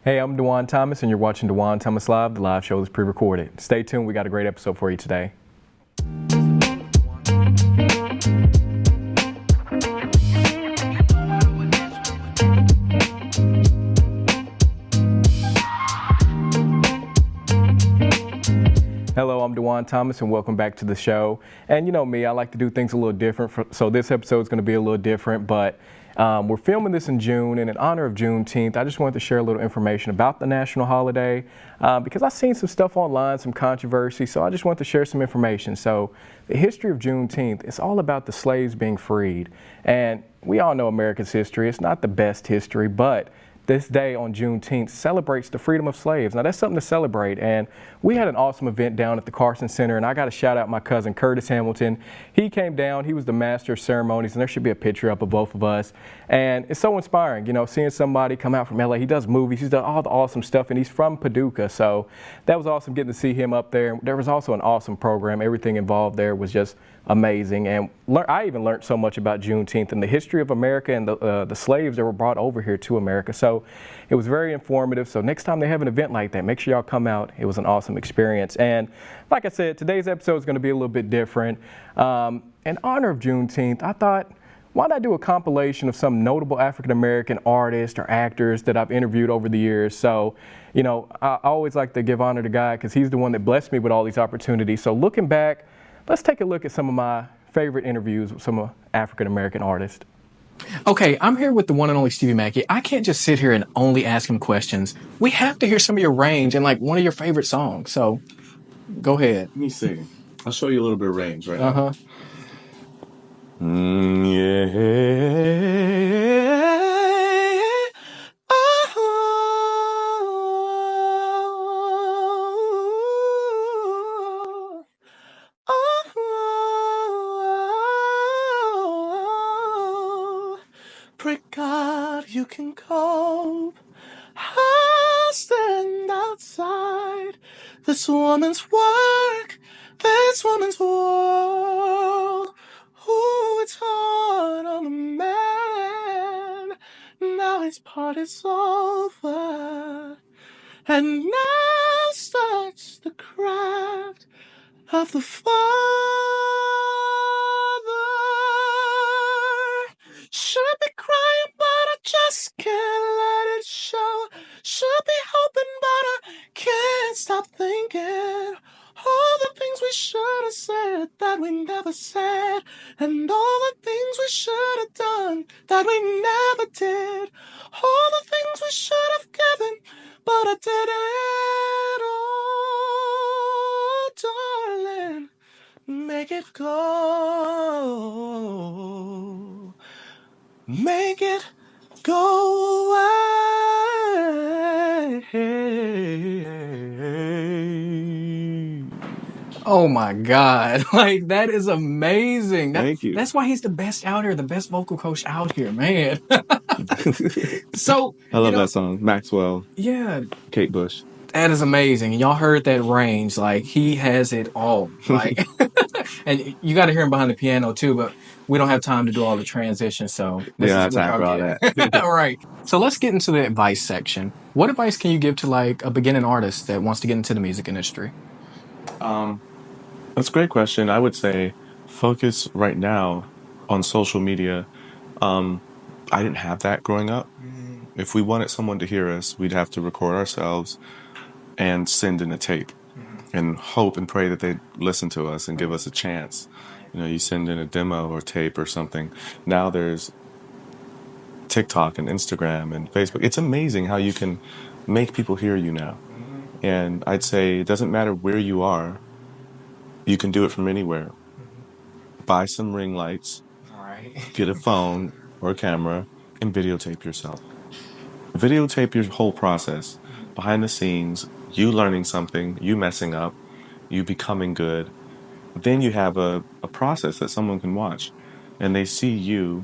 Hey, I'm Dujuan Thomas, and you're watching Dujuan Thomas Live. The live show is pre-recorded. Stay tuned. We got a great episode for you today. Hello, I'm Dujuan Thomas, and welcome back to the show. And you know me, I like to do things a little different, so this episode is going to be a little different, but we're filming this in June, and in honor of Juneteenth, I just wanted to share a little information about the national holiday because I've seen some stuff online, some controversy, so I just want to share some information. So the history of Juneteenth, it's all about the slaves being freed, and we all know America's history. It's not the best history, but this day on Juneteenth celebrates the freedom of slaves. Now that's something to celebrate, and we had an awesome event down at the Carson Center, and I got to shout out my cousin Curtis Hamilton. He came down, he was the master of ceremonies, and there should be a picture up of both of us, and it's so inspiring, you know, seeing somebody come out from LA. He does movies, he's done all the awesome stuff, and he's from Paducah, so that was awesome getting to see him up there. There was also an awesome program. Everything involved there was just amazing, and I even learned so much about Juneteenth and the history of America and the slaves that were brought over here to America. So it was very informative. So next time they have an event like that, make sure y'all come out. It was an awesome experience. And like I said, today's episode is going to be a little bit different. In honor of Juneteenth, I thought, why not do a compilation of some notable African-American artists or actors that I've interviewed over the years? So, you know, I always like to give honor to God because he's the one that blessed me with all these opportunities. So looking back, let's take a look at some of my favorite interviews with some African-American artists. Okay, I'm here with the one and only Stevie Mackey. I can't just sit here and only ask him questions. We have to hear some of your range and like one of your favorite songs. So go ahead. Let me see. I'll show you a little bit of range right now. Pray God you can cope. I'll stand outside this woman's work, this woman's world. Ooh, it's hard on the man. Now his part is over, and now starts the craft of the father. Should be crying, but I just can't let it show. Should be hoping, but I can't stop thinking. All the things we should have said that we never said, and all the things we should have done that we never did. All the things we should have given, but I didn't. Oh, darling, make it go. Make it go away. Oh my God. Like, that is amazing. Thank you. That's why he's the best out here, the best vocal coach out here, man. So I love that song. Maxwell. Yeah. Kate Bush. That is amazing. And y'all heard that range. Like, he has it all. Like, and you got to hear him behind the piano too, but we don't have time to do all the transitions. So time for all that. All right. So let's get into the advice section. What advice can you give to like a beginning artist that wants to get into the music industry? That's a great question. I would say focus right now on social media. I didn't have that growing up. If we wanted someone to hear us, we'd have to record ourselves and send in a tape and hope and pray that they'd listen to us and give us a chance. You know, you send in a demo or tape or something. Now there's TikTok and Instagram and Facebook. It's amazing how you can make people hear you now. And I'd say it doesn't matter where you are. You can do it from anywhere. Buy some ring lights, get a phone or a camera, and videotape yourself. Videotape your whole process. Behind the scenes, you learning something, you messing up, you becoming good. Then you have a process that someone can watch. And they see you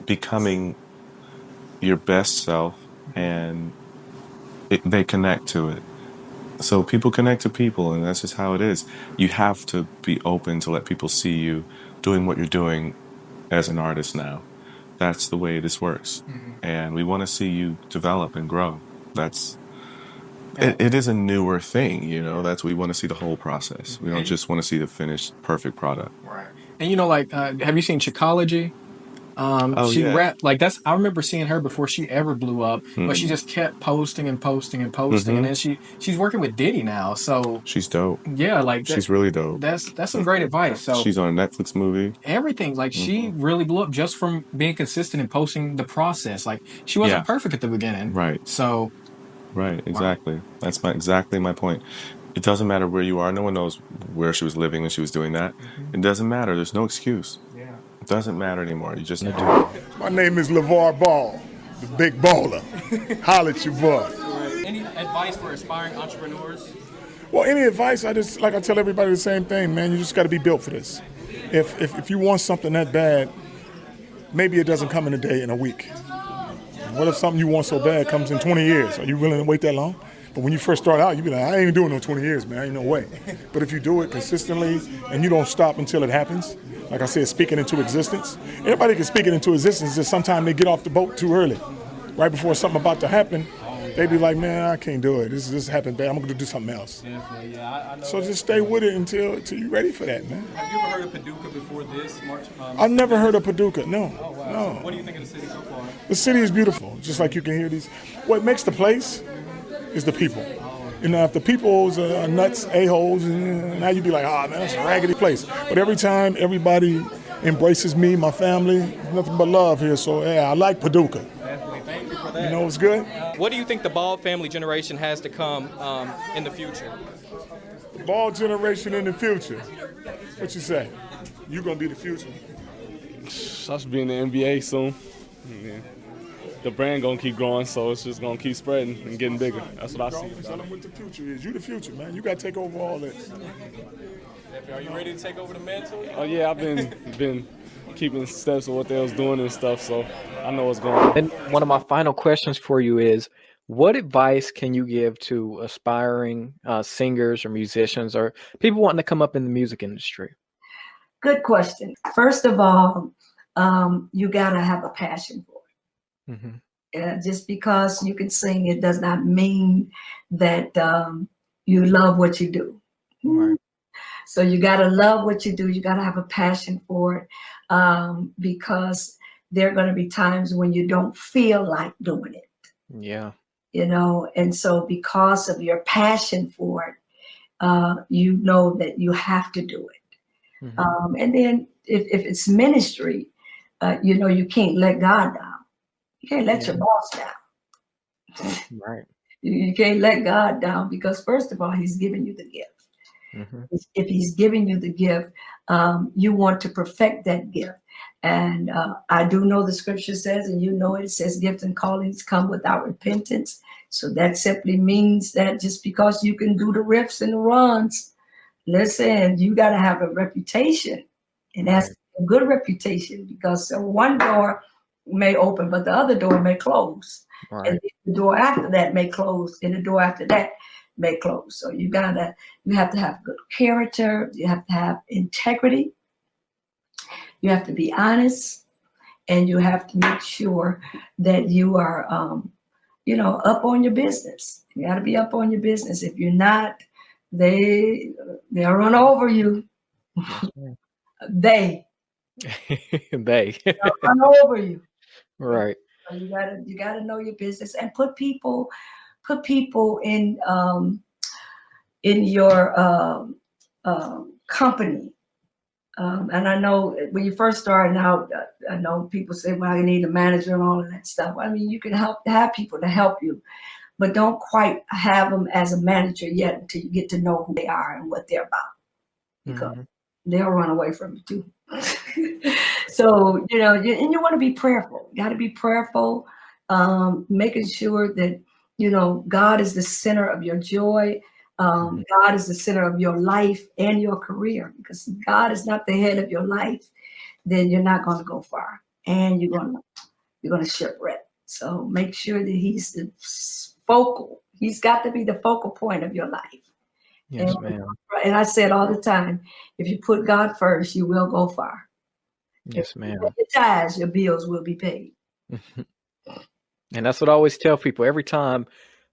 becoming your best self, and they connect to it. So people connect to people, and that's just how it is. You have to be open to let people see you doing what you're doing as an artist now. That's the way this works. And we want to see you develop and grow. That's it is a newer thing, you know. That's we want to see the whole process. We don't just want to see the finished perfect product. Right. And you know, like, have you seen Chicology? Oh She yeah. rapped like that's. I remember seeing her before she ever blew up, but she Mm-hmm. just kept posting and posting and posting, and then she's working with Diddy now. So She's dope. yeah, like that. She's really dope. That's some great advice. So She's on a Netflix movie. everything, like she really blew up just from being consistent and posting the process. Like she wasn't Yeah. perfect at the beginning. Right. So Right. Exactly. That's exactly my point. It doesn't matter where you are. No one knows where she was living when she was doing that. It doesn't matter. There's no excuse. yeah. It doesn't matter anymore. You just do it. My name is Lavar Ball, the big baller. Holla at your boy. Any advice for aspiring entrepreneurs? Well, any advice? I tell everybody the same thing, man. You just got to be built for this. If you want something that bad, maybe it doesn't come in a day, in a week. What if something you want so bad comes in 20 years? Are you willing to wait that long? But when you first start out, you be like, I ain't doing no 20 years, man. Ain't no way. But if you do it consistently and you don't stop until it happens, like I said, speaking into existence. Everybody can speak it into existence, just sometimes they get off the boat too early. Right before something about to happen, they be like, man, I can't do it. This happened bad. I'm going to do something else. Definitely, yeah. I know. So just stay with it until you're ready for that, man. Have you ever heard of Paducah before this March? I've never heard of Paducah, no. Oh, wow. No. So what do you think of the city so far? The city is beautiful, just like you can hear these. What makes the place is the people. You know, if the people's are nuts, a-holes, now you'd be like, man, that's a raggedy place. But every time everybody embraces me, my family, nothing but love here. So, yeah, I like Paducah. Definitely. Thank you for that. You know what's good? What do you think the Ball family generation has to come in the future? Ball generation in the future. What you say? You gonna be the future. I should be in the NBA soon. Yeah. The brand gonna keep growing, so it's just gonna keep spreading and getting bigger. That's what I see. Tell them what the future is. You the future, man. You gotta take over all this. Are you ready to take over the mantle? Oh yeah, I've been keeping steps of what they was doing and stuff, so I know what's going on. And one of my final questions for you is, what advice can you give to aspiring singers or musicians or people wanting to come up in the music industry? Good question. First of all, you gotta have a passion for it. Mm-hmm. Just because you can sing, it does not mean that you love what you do. Right. So you gotta love what you do. You gotta have a passion for it, because there are gonna be times when you don't feel like doing it. Yeah. You know, and so because of your passion for it, you know that you have to do it. Mm-hmm. And then if it's ministry, you know, you can't let God down. You can't let your boss down. Right. You can't let God down because first of all, he's giving you the gift. Mm-hmm. If he's giving you the gift, you want to perfect that gift. And I do know the scripture says, and you know it says gifts and callings come without repentance. So that simply means that just because you can do the riffs and the runs, listen, you got to have a reputation. And that's a good reputation because one door may open, but the other door may close. Right. And the door after that may close, and the door after that may close. So you have to have good character. You have to have integrity. You have to be honest, and you have to make sure that you are, up on your business. You got to be up on your business. If you're not, they'll run over you. They they'll run over you. Right. So you gotta know your business and put people in your company. And I know when you first starting out, I know people say, well, I need a manager and all of that stuff. I mean, you can have people to help you, but don't quite have them as a manager yet until you get to know who they are and what they're about, because they'll run away from you too. So, you want to be prayerful. You got to be prayerful, making sure that, God is the center of your joy. God is the center of your life and your career, because if God is not the head of your life, then you're not going to go far and you're going to shipwreck. So make sure that he's he's got to be the focal point of your life. Yes, ma'am. And I said all the time, if you put God first, you will go far. Yes, ma'am. If you pay your bills will be paid. And that's what I always tell people every time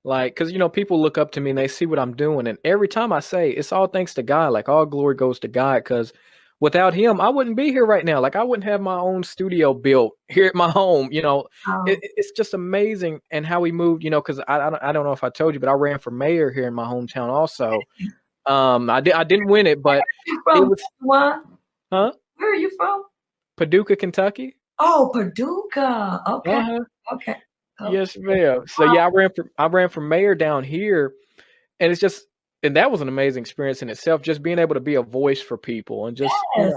Like, because people look up to me and they see what I'm doing, and every time I say it's all thanks to God, like all glory goes to God, because without Him, I wouldn't be here right now. Like I wouldn't have my own studio built here at my home. It's just amazing, and how we moved. Because I don't know if I told you, but I ran for mayor here in my hometown also. I didn't win it, but You it from was what? huh Where are you from? Paducah, Kentucky. Oh, Paducah. Okay. Uh-huh. Okay. Yes, ma'am. So yeah, I ran for mayor down here, and and that was an amazing experience in itself. Just being able to be a voice for people, and just Yes.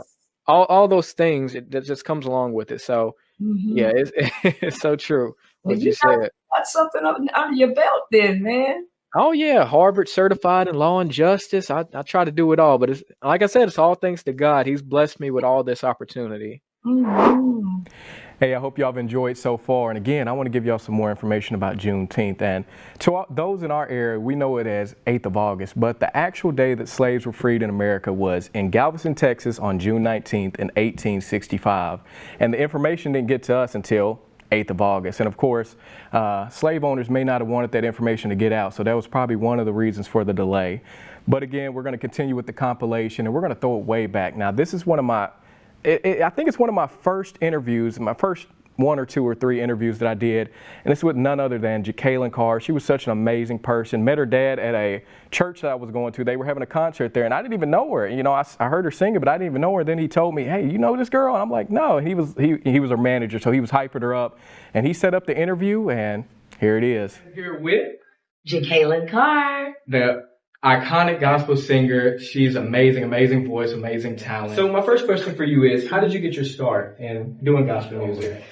all those things that just comes along with it. So Mm-hmm. yeah, it's it's so true Well, what you you said. got something under your belt then, man. Oh yeah, Harvard certified in law and justice. I try to do it all, but it's like I said, it's all thanks to God. He's blessed me with all this opportunity. Mm-hmm. Hey, I hope y'all have enjoyed so far. And again, I want to give y'all some more information about Juneteenth. And to those in our area, we know it as 8th of August, but the actual day that slaves were freed in America was in Galveston, Texas on June 19th in 1865. And the information didn't get to us until 8th of August. And of course, slave owners may not have wanted that information to get out. So that was probably one of the reasons for the delay. But again, we're going to continue with the compilation, and we're going to throw it way back. Now, this is one of my I think it's one of my first interviews, my first 1 or 2 or 3 interviews that I did, and it's with none other than Jacqueline Carr. She was such an amazing person. Met her dad at a church that I was going to. They were having a concert there, and I didn't even know her. I heard her singing, but I didn't even know her. Then he told me, "Hey, you know this girl?" And I'm like, "No." And he was her manager, so he was hyping her up, and he set up the interview, and here it is. Here with Jacqueline Carr, the iconic gospel singer. She's amazing, amazing voice, amazing talent. So my first question for you is, how did you get your start in doing gospel music?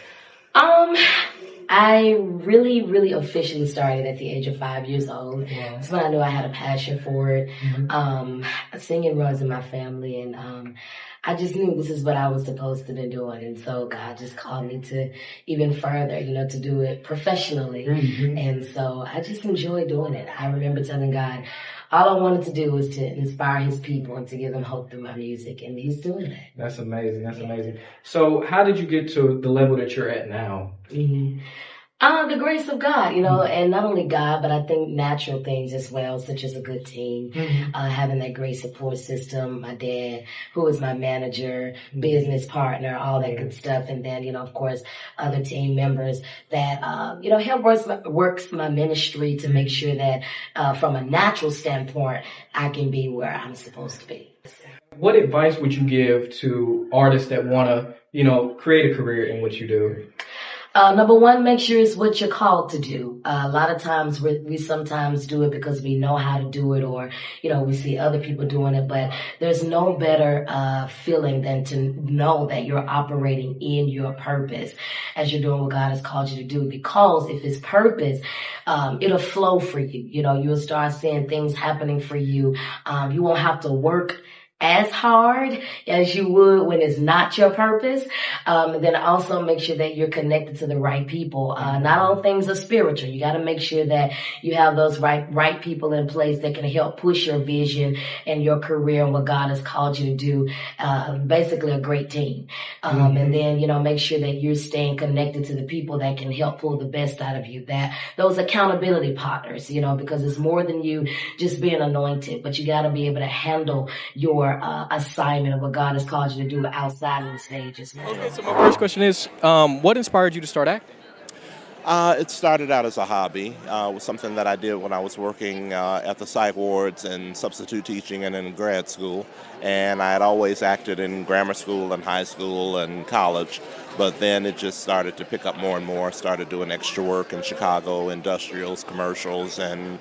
I really, really officially started at the age of 5 years old. Yeah. That's when I knew I had a passion for it. Mm-hmm. Singing runs in my family, and I just knew this is what I was supposed to be doing. And so God just called me to even further, to do it professionally. Mm-hmm. And so I just enjoy doing it. I remember telling God, all I wanted to do was to inspire His people and to give them hope through my music, and He's doing that. That's amazing. That's amazing. So how did you get to the level that you're at now? Mm-hmm. The grace of God, and not only God, but I think natural things as well, such as a good team, having that great support system, my dad, who is my manager, business partner, all that good stuff. And then, of course, other team members that, help works my ministry to make sure that, from a natural standpoint, I can be where I'm supposed to be. What advice would you give to artists that want to, create a career in what you do? Number one, make sure it's what you're called to do. A lot of times we sometimes do it because we know how to do it, or, we see other people doing it, but there's no better, feeling than to know that you're operating in your purpose as you're doing what God has called you to do. Because if it's purpose, it'll flow for you. You'll start seeing things happening for you. You won't have to work as hard as you would when it's not your purpose. And then also make sure that you're connected to the right people. Not all things are spiritual. You got to make sure that you have those right people in place that can help push your vision and your career and what God has called you to do. Basically a great team. And then, make sure that you're staying connected to the people that can help pull the best out of you. That those accountability partners, because it's more than you just being anointed, but you got to be able to handle your assignment of what God has called you to do outside of the stage as well. Okay, so my first question is, what inspired you to start acting? It started out as a hobby. It was something that I did when I was working at the psych wards and substitute teaching and in grad school. And I had always acted in grammar school and high school and college. But then it just started to pick up more and more. Started doing extra work in Chicago, industrials, commercials, and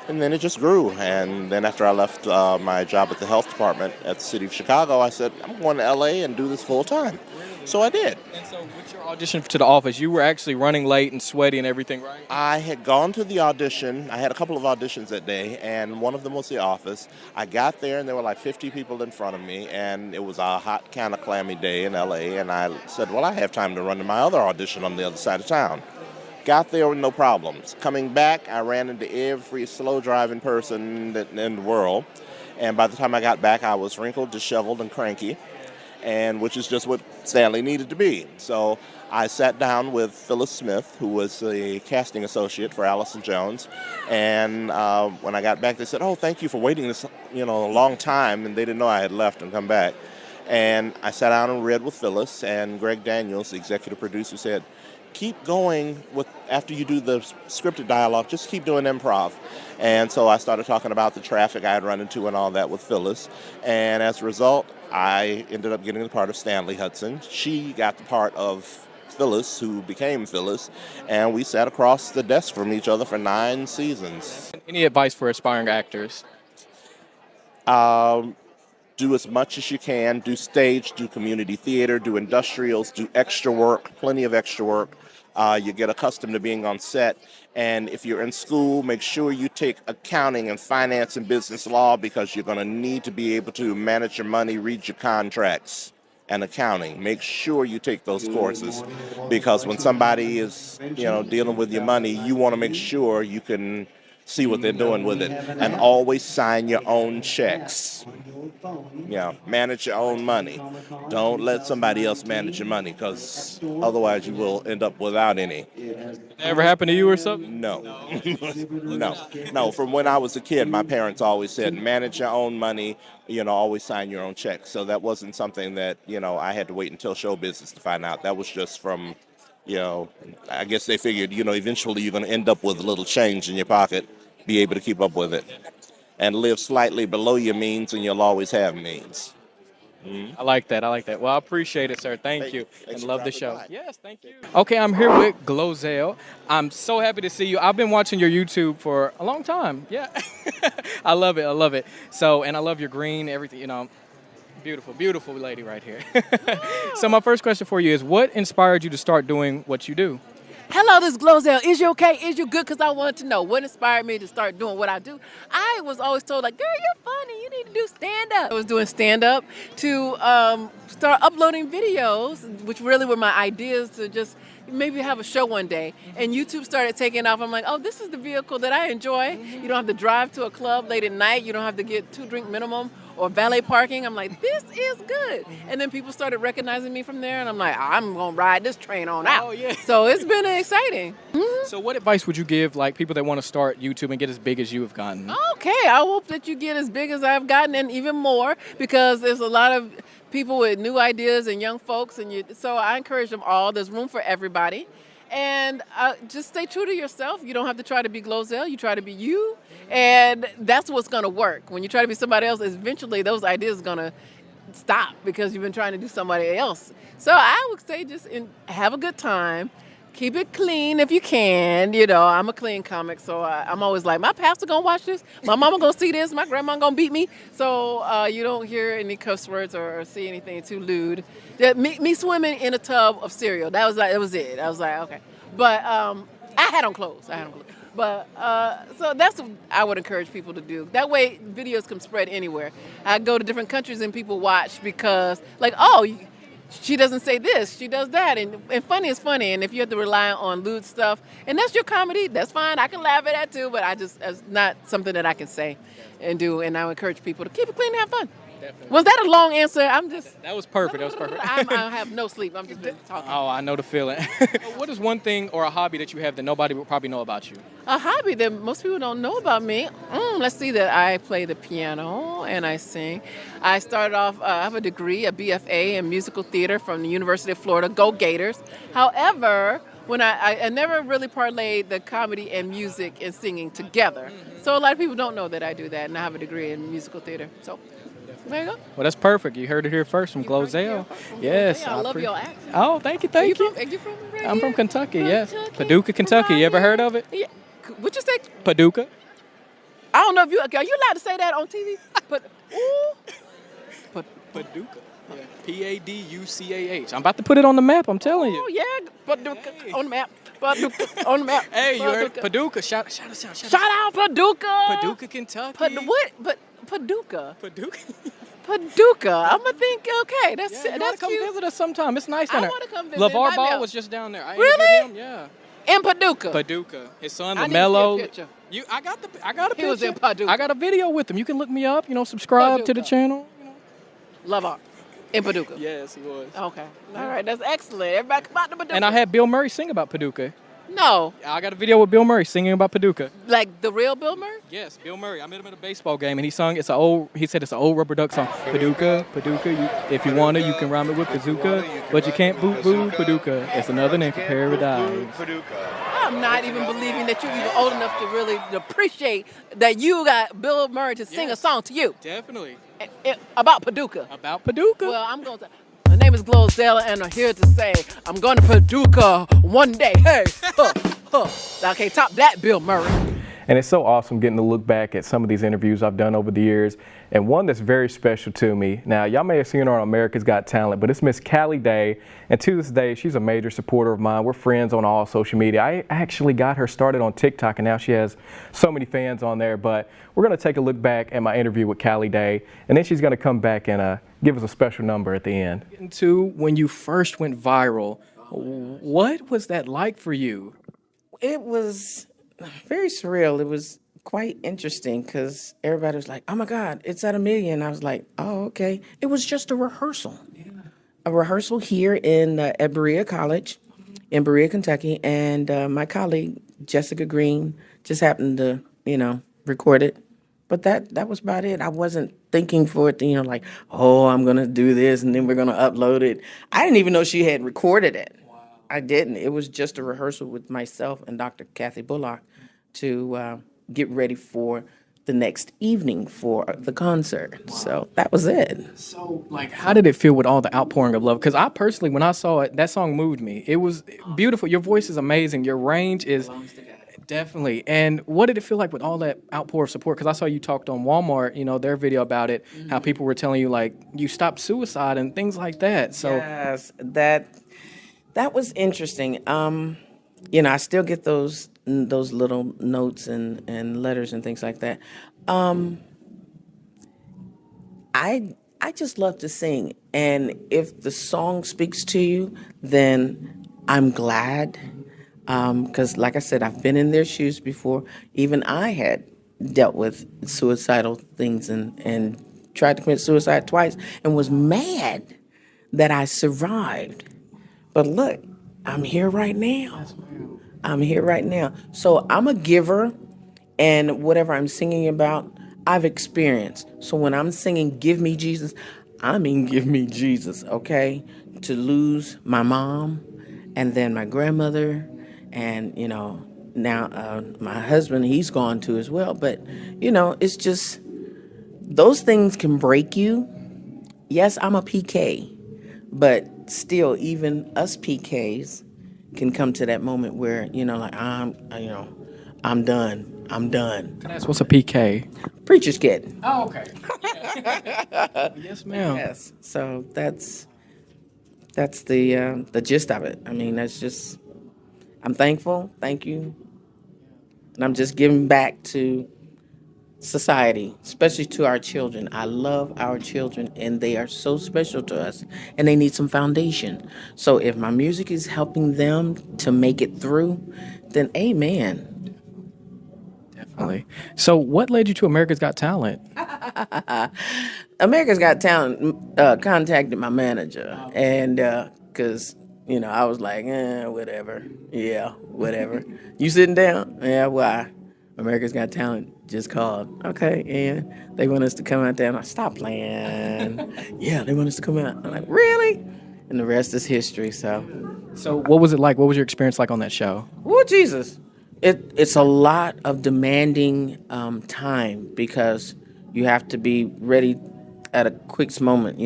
then it just grew. And then after I left my job at the health department at the city of Chicago, I said, I'm going to LA and do this full time. So I did. And so with your audition to the office, you were actually running late and sweaty and everything, right? I had gone to the audition. I had a couple of auditions that day, and one of them was the office. I got there, and there were like 50 people in front of me, and it was a hot, kind of clammy day in LA. And I said, well, I have time to run to my other audition on the other side of town. Got there with no problems. Coming back, I ran into every slow-driving person in the world. And by the time I got back, I was wrinkled, disheveled, and cranky. and which is just what Stanley needed to be. So I sat down with Phyllis Smith, who was the casting associate for Allison Jones, and when I got back, they said, "Oh, thank you for waiting this, a long time," and they didn't know I had left and come back. And I sat down and read with Phyllis, and Greg Daniels, the executive producer, said, "Keep going with after you do the scripted dialogue, just keep doing improv." And so I started talking about the traffic I had run into and all that with Phyllis. And as a result, I ended up getting the part of Stanley Hudson. She got the part of Phyllis, who became Phyllis, and we sat across the desk from each other for 9 seasons. Any advice for aspiring actors? Do as much as you can. Do stage, do community theater, do industrials, do extra work, plenty of extra work. You get accustomed to being on set. And if you're in school, make sure you take accounting and finance and business law, because you're going to need to be able to manage your money, read your contracts, and accounting. Make sure you take those courses, because when somebody is, dealing with your money, you want to make sure you can see what they're doing with it, and always sign your own checks. Manage your own money. Don't let somebody else manage your money, because otherwise you will end up without any. Ever happened to you or something? No. No. From when I was a kid, my parents always said, manage your own money, always sign your own checks. So that wasn't something that, I had to wait until show business to find out. That was just from, I guess they figured, eventually you're going to end up with a little change in your pocket, be able to keep up with it, and live slightly below your means, and you'll always have means. I like that. Well, I appreciate it, sir. Thank you. And for love the dropping show. by. Yes, thank you. Okay, I'm here with Glozell. I'm so happy to see you. I've been watching your YouTube for a long time. Yeah. I love it. So, and I love your green, everything, beautiful lady right here. So my first question for you is, what inspired you to start doing what you do? Hello, this is Glozell. Is you okay? Is you good? Because I wanted to know what inspired me to start doing what I do. I was always told, girl, you're funny. You need to do stand-up. I was doing stand-up to start uploading videos, which really were my ideas to just maybe have a show one day. And YouTube started taking off. I'm like, oh, this is the vehicle that I enjoy. You don't have to drive to a club late at night. You don't have to get 2-drink minimum or valet parking. I'm like, this is good. And then people started recognizing me from there, and I'm like, I'm going to ride this train on out. Oh, yeah. So it's been exciting. So what advice would you give, people that want to start YouTube and get as big as you have gotten? Okay, I hope that you get as big as I've gotten and even more, because there's a lot of people with new ideas and young folks, so I encourage them all. There's room for everybody. And just stay true to yourself. You don't have to try to be Glozell. You try to be you. And that's what's going to work. When you try to be somebody else, eventually those ideas are going to stop, because you've been trying to do somebody else. So I would say just have a good time. Keep it clean if you can. I'm a clean comic, so I'm always like, my pastor going to watch this. My mama going to see this. My grandma going to beat me. So you don't hear any cuss words or see anything too lewd. Me swimming in a tub of cereal. That was it. I was like, okay. But I had on clothes. But so that's what I would encourage people to do. That way videos can spread anywhere. I go to different countries and people watch because, she doesn't say this, she does that. And funny is funny. And if you have to rely on lewd stuff, and that's your comedy, that's fine. I can laugh at that too, but it's not something that I can say and do. And I would encourage people to keep it clean and have fun. Definitely. Was that a long answer? That was perfect. I have no sleep. I'm just talking. Oh, I know the feeling. What is one thing or a hobby that you have that nobody will probably know about you? A hobby that most people don't know about me. Let's see, that I play the piano and I sing. I started off, I have a degree, a BFA in musical theater from the University of Florida. Go Gators. However, when I never really parlayed the comedy and music and singing together. So a lot of people don't know that I do that, and I have a degree in musical theater. So there you go. Well, that's perfect. You heard it here first from Glozell. Yes. I love your accent. Oh, thank you. Are you from right I'm here? from Kentucky, yes. Kentucky? Paducah, Kentucky. You ever heard of it? Yeah. What'd you say? Paducah. I don't know if are you allowed to say that on TV? Paducah. Yeah. Paducah. I'm about to put it on the map, I'm telling you. Oh, yeah. Paducah on the map. Paducah on the map. Hey, you heard Paducah. Shout out Paducah. Paducah, Kentucky. What? Paducah. Paducah. Paducah. I'm going to think, okay, that's You gotta come cute. visit us sometime. It's nice down there. I want to come visit. Lavar Ball was just down there. I Really? interviewed him. In Paducah. Yeah. Paducah. His son, I need to see a LaMelo. picture. I got a picture. He was in Paducah. I got a video with him. You can look me up. Subscribe to the Paducah. channel. Lavar. In Paducah? Yes, he was. Okay. All right, that's excellent. Everybody come out to Paducah. And I had Bill Murray sing about Paducah. No, I got a video with Bill Murray singing about Paducah. like the real Bill Murray? Yes, Bill Murray. I met him at a baseball game, and he said it's an old rubber duck song. Paducah, Paducah, if you wanna, you can rhyme it with bazooka, but you can't boo Paducah. It's another name for paradise. I'm not even believing that you're even old enough to really appreciate that you got Bill Murray to sing a song to you Definitely. about Paducah. About Paducah. Well, I'm going to. My name is Glozella, and I'm here to say I'm going to Paducah one day. Hey, I can't top that, Bill Murray. And it's so awesome getting to look back at some of these interviews I've done over the years, and one that's very special to me. Now, y'all may have seen her on America's Got Talent, but it's Miss Callie Day, and to this day, she's a major supporter of mine. We're friends on all social media. I actually got her started on TikTok, and now she has so many fans on there. But we're going to take a look back at my interview with Callie Day, and then she's going to come back and give us a special number at the end. Into when you first went viral, what was that like for you? It was very surreal. It was quite interesting because everybody was like, oh my God, it's at 1 million. I was like, oh, okay. It was just a rehearsal. A rehearsal here at Berea College in Berea, Kentucky. And my colleague, Jessica Green, just happened to, record it. But that was about it. I wasn't thinking for it to, like, oh, I'm going to do this and then we're going to upload it. I didn't even know she had recorded it. I didn't. It was just a rehearsal with myself and Dr. Kathy Bullock to get ready for the next evening for the concert. Wow. So that was it. So, how did it feel with all the outpouring of love? Because I personally, when I saw it, that song moved me. It was beautiful. Your voice is amazing. Your range is definitely. And what did it feel like with all that outpour of support? Because I saw you talked on Walmart, their video about it, how people were telling you, you stopped suicide and things like that. So yes, that was interesting. I still get those little notes and letters and things like that. I just love to sing, and if the song speaks to you, then I'm glad. Because, like I said, I've been in their shoes before. Even I had dealt with suicidal things and tried to commit suicide twice, and was mad that I survived. But look, I'm here right now. I'm here right now. So I'm a giver, and whatever I'm singing about, I've experienced. So when I'm singing Give Me Jesus, I mean give me Jesus, okay? To lose my mom and then my grandmother and, now my husband, he's gone too as well. But, it's just, those things can break you. Yes, I'm a PK, but still, even us PKs can come to that moment where, I'm done. I'm done. Can I ask what's a PK? Preacher's kid. Oh, okay. Yes, ma'am. Yes. So that's the gist of it. I mean, that's just, I'm thankful. Thank you. And I'm just giving back to society, especially to our children. I love our children, and they are so special to us, and they need some foundation. So if my music is helping them to make it through, then amen. Definitely. So what led you to America's Got Talent? America's Got Talent contacted my manager, and because I was like, whatever. Yeah, whatever. You sitting down? Yeah, why? America's Got Talent just called. Okay, and they want us to come out there. And I stop playing. Yeah, they want us to come out. I'm like, really? And the rest is history. So what was it like? What was your experience like on that show? Oh, Jesus. It's a lot of demanding time because you have to be ready at a quick moment,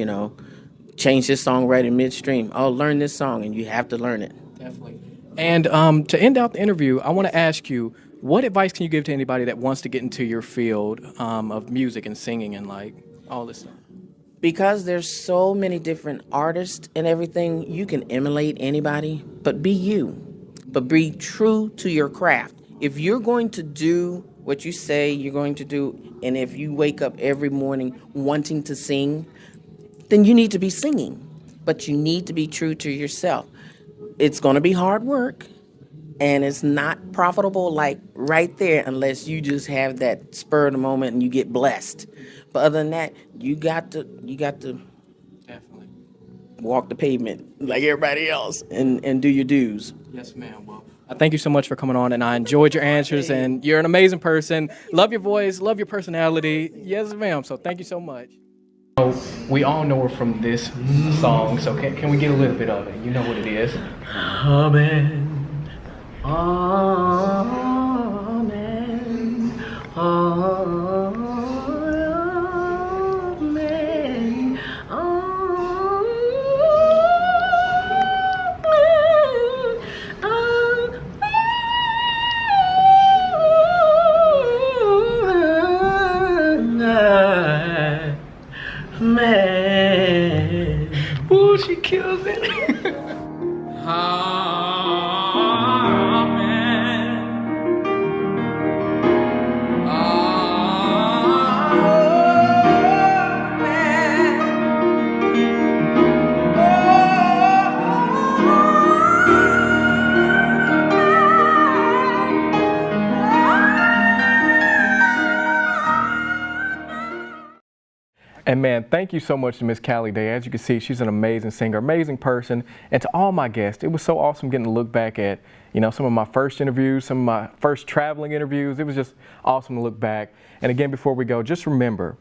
change this song right in midstream. Oh, learn this song, and you have to learn it. Definitely. And to end out the interview, I want to ask you, what advice can you give to anybody that wants to get into your field of music and singing and all this stuff? Because there's so many different artists and everything, you can emulate anybody, but be you. But be true to your craft. If you're going to do what you say you're going to do, and if you wake up every morning wanting to sing, then you need to be singing. But you need to be true to yourself. It's going to be hard work, and it's not profitable right there unless you just have that spur of the moment and you get blessed. But other than that, you got to Definitely. walk the pavement like everybody else and do your dues. Yes, ma'am. Well, I thank you so much for coming on, and I enjoyed your answers, and you're an amazing person. Love your voice, love your personality. Yes, ma'am. So thank you so much. We all know her from this song, so can we get a little bit of it? You know what it is. Amen. Amen. Amen. Man. Ooh, she kills it. And man, thank you so much to Miss Callie Day. As you can see, she's an amazing singer, amazing person. And to all my guests, it was so awesome getting to look back at, you know, some of my first interviews, some of my first traveling interviews. It was just awesome to look back. And again, before we go, just remember,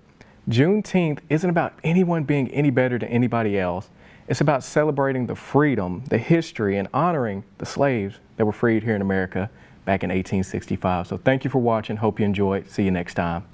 Juneteenth isn't about anyone being any better than anybody else. It's about celebrating the freedom, the history, and honoring the slaves that were freed here in America back in 1865. So thank you for watching. Hope you enjoyed. See you next time.